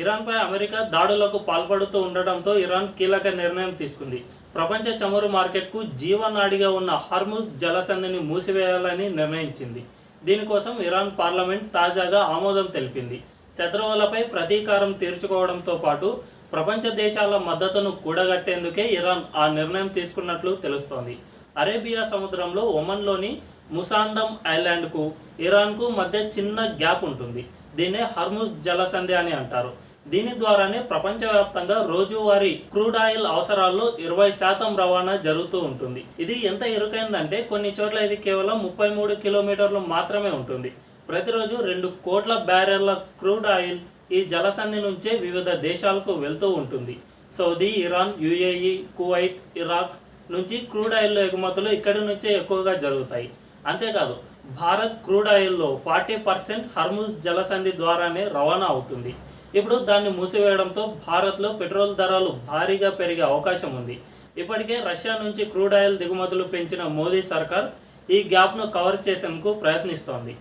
ఇరాన్పై America దాడులకు పాల్పడుతూ ఉండడంతో ఇరాన్ కీలక నిర్ణయం తీసుకుంది. ప్రపంచ చమురు మార్కెట్కు జీవనాడిగా ఉన్న హార్ముజ్ జలసంధిని మూసివేయాలని నిర్ణయించింది. దీనికోసం ఇరాన్ పార్లమెంట్ తాజాగా ఆమోదం తెలిపింది. శత్రువులపై ప్రతీకారం తీర్చుకోవడంతో పాటు ప్రపంచ దేశాల మద్దతును కూడగట్టేందుకే ఇరాన్ ఆ నిర్ణయం తీసుకున్నట్లు తెలుస్తోంది. అరేబియా సముద్రంలో ఒమన్లోని ముసాండమ్ ఐలాండ్కు ఇరాన్కు మధ్య చిన్న గ్యాప్ ఉంటుంది. దీన్నే హార్ముజ్ జలసంధి అని అంటారు. దీని ద్వారానే ప్రపంచవ్యాప్తంగా రోజువారీ క్రూడ్ ఆయిల్ అవసరాల్లో 20% రవాణా జరుగుతూ ఉంటుంది. ఇది ఎంత ఇరుకైందంటే కొన్ని చోట్ల ఇది కేవలం 33 కిలోమీటర్లు మాత్రమే ఉంటుంది. ప్రతిరోజు 2 కోట్ల బ్యారెళ్ల క్రూడ్ ఆయిల్ ఈ జలసంధి నుంచే వివిధ దేశాలకు వెళ్తూ ఉంటుంది. Saudi, Iran, UAE, Kuwait, Iraq నుంచి క్రూడ్ ఆయిల్ ఎగుమతులు ఇక్కడి నుంచే ఎక్కువగా జరుగుతాయి. అంతేకాదు భారత్ క్రూడ్ ఆయిల్లో 40% హార్ముజ్ జలసంధి ద్వారానే రవాణా అవుతుంది. ఇప్పుడు దాన్ని మూసివేయడంతో భారత్లో పెట్రోల్ ధరలు భారీగా పెరిగే అవకాశం ఉంది. ఇప్పటికే రష్యా నుంచి క్రూడ్ ఆయిల్ దిగుమతులు పెంచిన మోదీ సర్కార్ ఈ గ్యాప్ను కవర్ చేసేందుకు ప్రయత్నిస్తోంది.